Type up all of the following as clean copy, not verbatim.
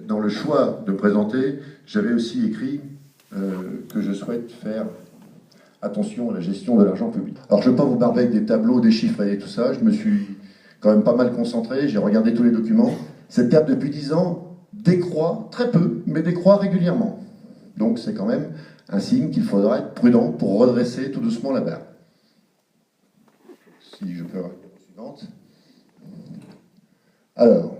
dans le choix de présenter, j'avais aussi écrit que je souhaite faire attention à la gestion de l'argent public. Alors je ne vais pas vous barber avec des tableaux, des chiffres et tout ça, je me suis quand même pas mal concentré, j'ai regardé tous les documents. Cette CAP depuis 10 ans décroît très peu, mais décroît régulièrement. Donc c'est quand même un signe qu'il faudra être prudent pour redresser tout doucement la barre. Si je peux avoir la suivante. Alors,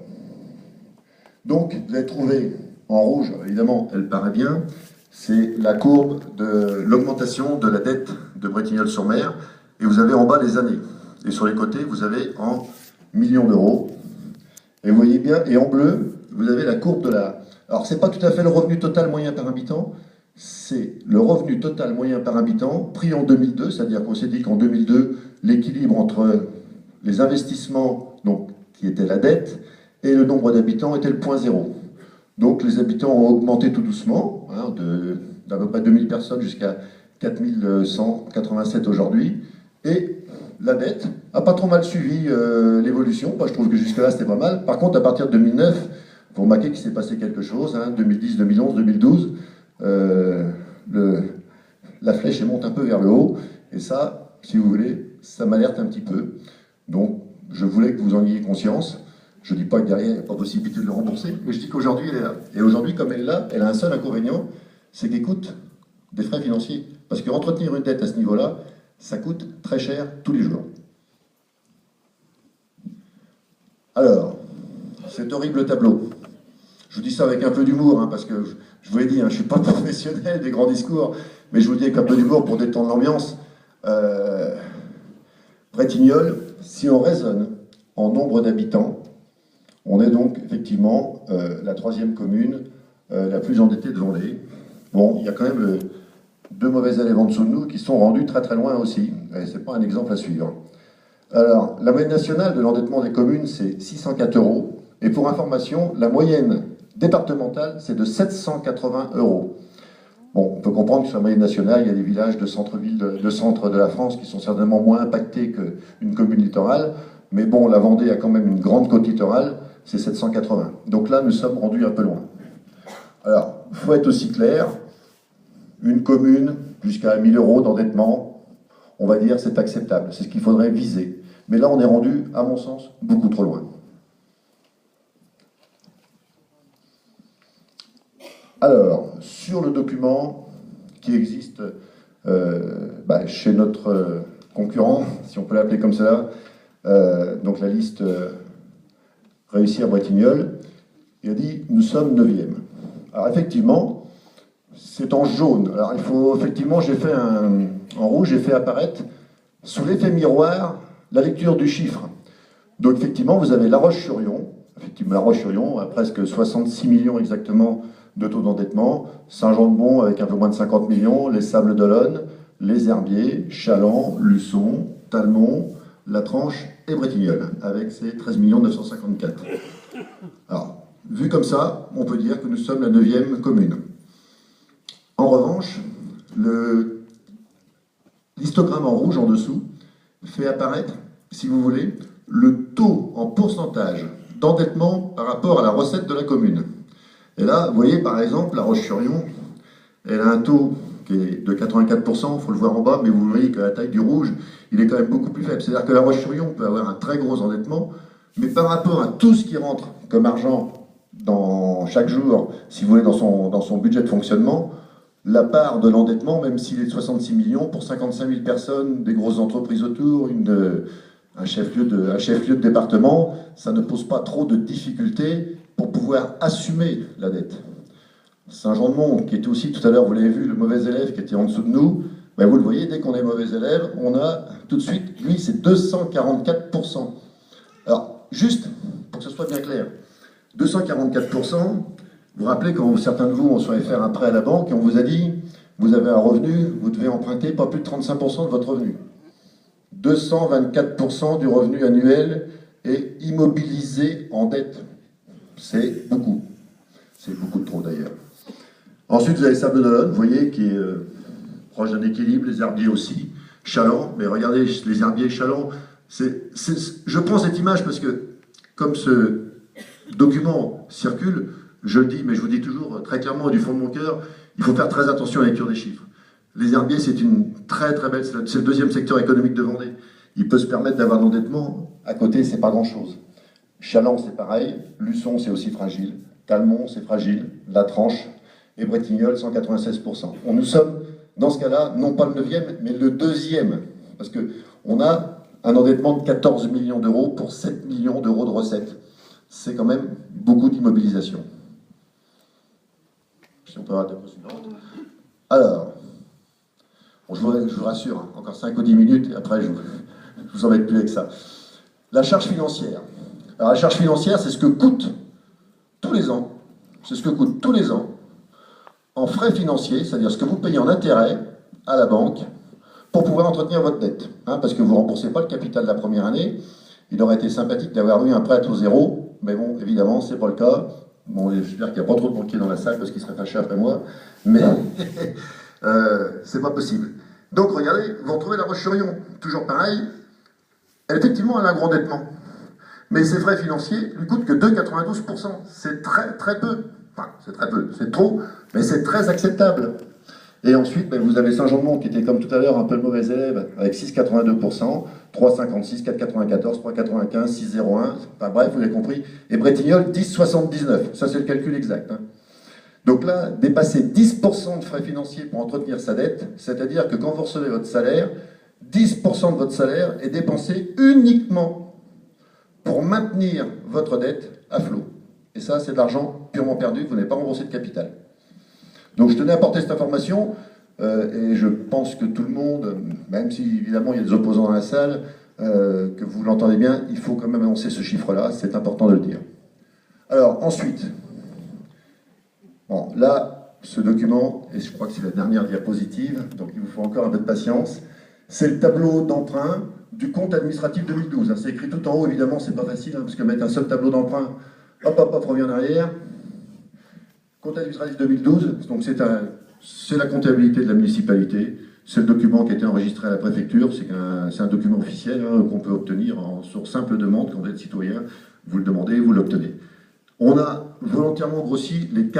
donc vous avez trouvé en rouge, évidemment elle paraît bien, c'est la courbe de l'augmentation de la dette de Bretignolles-sur-Mer, et vous avez en bas les années. Et sur les côtés, vous avez en millions d'euros. Et vous voyez bien, et en bleu, vous avez la courbe de la... Alors, c'est pas tout à fait le revenu total moyen par habitant, c'est le revenu total moyen par habitant pris en 2002, c'est-à-dire qu'on s'est dit qu'en 2002, l'équilibre entre les investissements, donc, qui était la dette, et le nombre d'habitants était le point zéro. Donc les habitants ont augmenté tout doucement, hein, d'à peu près 2000 personnes jusqu'à 4187 aujourd'hui, et la dette n'a pas trop mal suivi l'évolution. Moi, je trouve que jusque-là, c'était pas mal. Par contre, à partir de 2009, vous remarquez qu'il s'est passé quelque chose, hein, 2010, 2011, 2012, la flèche elle monte un peu vers le haut, et ça, si vous voulez, ça m'alerte un petit peu. Donc, je voulais que vous en ayez conscience. Je ne dis pas que derrière, il n'y a pas possibilité de le rembourser, mais je dis qu'aujourd'hui, elle est là. Et aujourd'hui, comme elle est là, elle a un seul inconvénient, c'est qu'elle coûte des frais financiers. Parce qu'entretenir une dette à ce niveau-là, ça coûte très cher tous les jours. Alors, cet horrible tableau. Je vous dis ça avec un peu d'humour, hein, parce que je vous l'ai dit, hein, je ne suis pas professionnel des grands discours, mais je vous le dis avec un peu d'humour pour détendre l'ambiance. Bretignolles, si on raisonne en nombre d'habitants, on est donc effectivement la troisième commune la plus endettée de Vendée. Bon, il y a quand même deux mauvais élèves en dessous de nous qui sont rendus très très loin aussi. Ce n'est pas un exemple à suivre. Alors, la moyenne nationale de l'endettement des communes, c'est 604 €. Et pour information, la moyenne départementale, c'est de 780 €. Bon, on peut comprendre que sur la moyenne nationale, il y a des villages de centre-ville, de centre de la France qui sont certainement moins impactés qu'une commune littorale. Mais bon, la Vendée a quand même une grande côte littorale, c'est 780. Donc là, nous sommes rendus un peu loin. Alors, il faut être aussi clair, une commune jusqu'à 1000 € d'endettement, on va dire c'est acceptable, c'est ce qu'il faudrait viser. Mais là, on est rendu, à mon sens, beaucoup trop loin. Alors, sur le document qui existe chez notre concurrent, si on peut l'appeler comme ça, donc la liste Réussir Bretignolles, il a dit « Nous sommes 9e ». Alors effectivement, c'est en jaune. Alors il faut, effectivement, en rouge, j'ai fait apparaître, sous l'effet miroir, la lecture du chiffre. Donc effectivement, vous avez La Roche-sur-Yon, effectivement La Roche-sur-Yon a presque 66 millions exactement de taux d'endettement, Saint-Jean-de-Bon avec un peu moins de 50 millions, les Sables d'Olonne, les Herbiers, Chaland, Luçon, Talmont, La Tranche et Bretignolles, avec ses 13 954 000. Alors, vu comme ça, on peut dire que nous sommes la 9e commune. En revanche, l'histogramme en rouge en dessous fait apparaître, si vous voulez, le taux en pourcentage d'endettement par rapport à la recette de la commune. Et là, vous voyez par exemple, La Roche-sur-Yon, elle a un taux qui est de 84%, il faut le voir en bas, mais vous voyez que la taille du rouge, il est quand même beaucoup plus faible. C'est-à-dire que La Roche-sur-Yon peut avoir un très gros endettement, mais par rapport à tout ce qui rentre comme argent chaque jour, si vous voulez, dans son budget de fonctionnement, la part de l'endettement, même s'il est de 66 millions, pour 55 000 personnes, des grosses entreprises autour, un chef-lieu de département, ça ne pose pas trop de difficultés pour pouvoir assumer la dette. Saint-Jean-de-Mont, qui était aussi, tout à l'heure, vous l'avez vu, le mauvais élève qui était en dessous de nous, ben vous le voyez, dès qu'on est mauvais élève, on a tout de suite, lui, c'est 244%. Alors, juste, pour que ce soit bien clair, 244%, vous vous rappelez quand certains de vous ont souhaité faire un prêt à la banque et on vous a dit, vous avez un revenu, vous devez emprunter pas plus de 35% de votre revenu. 224% du revenu annuel est immobilisé en dette. C'est beaucoup. C'est beaucoup de trop d'ailleurs. Ensuite, vous avez Sables d'Olonne, vous voyez, qui est proche d'un équilibre, les Herbiers aussi, Chaland, mais regardez, les Herbiers et Chaland, je prends cette image parce que, comme ce document circule, je le dis, mais je vous dis toujours très clairement du fond de mon cœur, il faut faire très attention à la lecture des chiffres. Les herbiers, c'est une très très belle, c'est le deuxième secteur économique de Vendée. Il peut se permettre d'avoir un endettement, à côté, c'est pas grand-chose. Chaland, c'est pareil, Luçon, c'est aussi fragile, Talmont, c'est fragile, La Tranche et Bretignolles, 196%. Nous sommes, dans ce cas-là, non pas le 9e, mais le 2e, parce qu'on a un endettement de 14 millions d'euros pour 7 millions d'euros de recettes. C'est quand même beaucoup d'immobilisation. Si on peut avoir la diapo suivante. Alors, bon, je vous rassure, hein, encore 5 ou 10 minutes, et après je vous embête plus avec ça. La charge financière. Alors la charge financière, c'est ce que coûte tous les ans, en frais financiers, c'est-à-dire ce que vous payez en intérêt à la banque pour pouvoir entretenir votre dette. Hein, parce que vous ne remboursez pas le capital de la première année. Il aurait été sympathique d'avoir eu un prêt à taux zéro, mais bon, évidemment, ce n'est pas le cas. Bon, j'espère qu'il n'y a pas trop de banquiers dans la salle parce qu'ils seraient fâchés après moi, mais c'est pas possible. Donc regardez, vous retrouvez La Roche-sur-Yon, toujours pareil, effectivement elle a un gros endettement, mais ses frais financiers lui coûtent que 2,92%. C'est très très peu, enfin c'est très peu, c'est trop, mais c'est très acceptable. Et ensuite, ben, vous avez Saint-Jean-de-Mont qui était comme tout à l'heure un peu le mauvais élève, avec 6,82%, 3,56, 4,94, 3,95, 6,01, enfin bref, vous avez compris. Et Bretignolles, 10,79, ça c'est le calcul exact. Hein. Donc là, dépasser 10% de frais financiers pour entretenir sa dette, c'est-à-dire que quand vous recevez votre salaire, 10% de votre salaire est dépensé uniquement pour maintenir votre dette à flot. Et ça, c'est de l'argent purement perdu, vous n'avez pas remboursé de capital. Donc je tenais à apporter cette information, et je pense que tout le monde, même si évidemment il y a des opposants dans la salle, que vous l'entendez bien, il faut quand même annoncer ce chiffre-là, c'est important de le dire. Alors ensuite, bon, là, ce document, et je crois que c'est la dernière diapositive, donc il vous faut encore un peu de patience, c'est le tableau d'emprunt du compte administratif 2012. C'est écrit tout en haut, évidemment, c'est pas facile, hein, parce que mettre un seul tableau d'emprunt, hop, revient en arrière. Compte administratif 2012, donc c'est la comptabilité de la municipalité, c'est le document qui a été enregistré à la préfecture, c'est un document officiel hein, qu'on peut obtenir sur simple demande, quand vous êtes citoyen, vous le demandez, vous l'obtenez. On a volontairement grossi les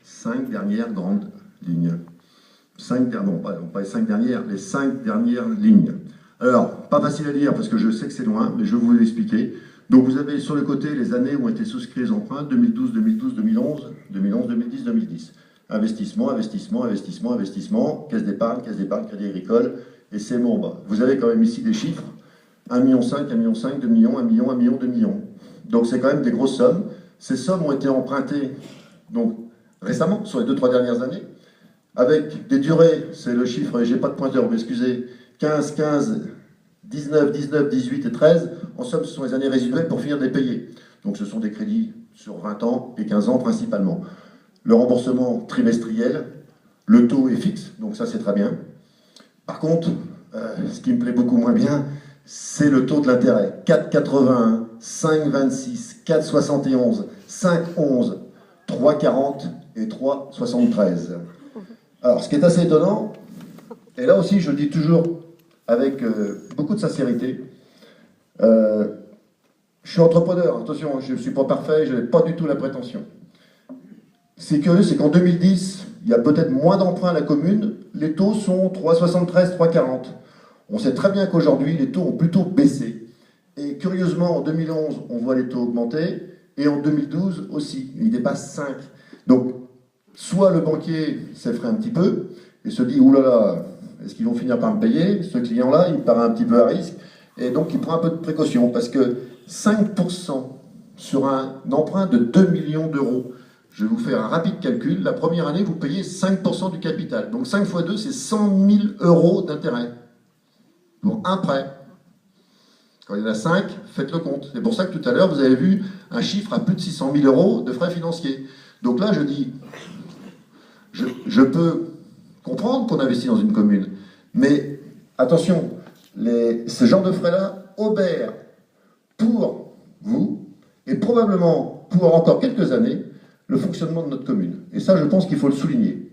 5 dernières grandes lignes. Pas les 5 dernières, les 5 dernières lignes. Alors, pas facile à lire parce que je sais que c'est loin, mais je vais vous l'expliquer. Donc vous avez sur le côté les années où ont été souscrits les emprunts, 2012, 2012, 2011, 2011, 2010, 2010. Investissement, investissement, investissement, investissement, caisse d'épargne, crédit agricole, et c'est Mourba. Vous avez quand même ici des chiffres, 1,5 million, 1,5 million, 2 millions, 1 million, 1 million, 2 millions. Donc c'est quand même des grosses sommes. Ces sommes ont été empruntées donc, récemment, sur les 2-3 dernières années, avec des durées, c'est le chiffre, j'ai pas de pointeur, mais excusez, 15, 15, 19, 19, 18 et 13, en somme, ce sont les années résiduelles pour finir de les payer. Donc ce sont des crédits sur 20 ans et 15 ans principalement. Le remboursement trimestriel, le taux est fixe, donc ça c'est très bien. Par contre, ce qui me plaît beaucoup moins bien, c'est le taux de l'intérêt. 4,81, 5,26, 4,71, 5,11, 3,40 et 3,73. Alors, ce qui est assez étonnant, et là aussi je le dis toujours avec beaucoup de sincérité, je suis entrepreneur, attention, je ne suis pas parfait, je n'ai pas du tout la prétention. C'est curieux, c'est qu'en 2010, il y a peut-être moins d'emprunts à la commune, les taux sont 3,73, 3,40. On sait très bien qu'aujourd'hui, les taux ont plutôt baissé. Et curieusement, en 2011, on voit les taux augmenter, et en 2012 aussi, ils dépassent 5. Donc, soit le banquier s'effraie un petit peu, et se dit, oulala, est-ce qu'ils vont finir par me payer? Ce client-là, il me paraît un petit peu à risque, et donc il prend un peu de précaution, parce que 5% sur un emprunt de 2 millions d'euros, je vais vous faire un rapide calcul, la première année, vous payez 5% du capital. Donc 5 fois 2, c'est 100 000 euros d'intérêt. Pour un prêt. Quand il y en a 5, faites le compte. C'est pour ça que tout à l'heure, vous avez vu un chiffre à plus de 600 000 euros de frais financiers. Donc là, je dis, je peux comprendre qu'on investit dans une commune, mais attention, ce genre de frais-là obèrent pour vous, et probablement pour encore quelques années, le fonctionnement de notre commune. Et ça, je pense qu'il faut le souligner.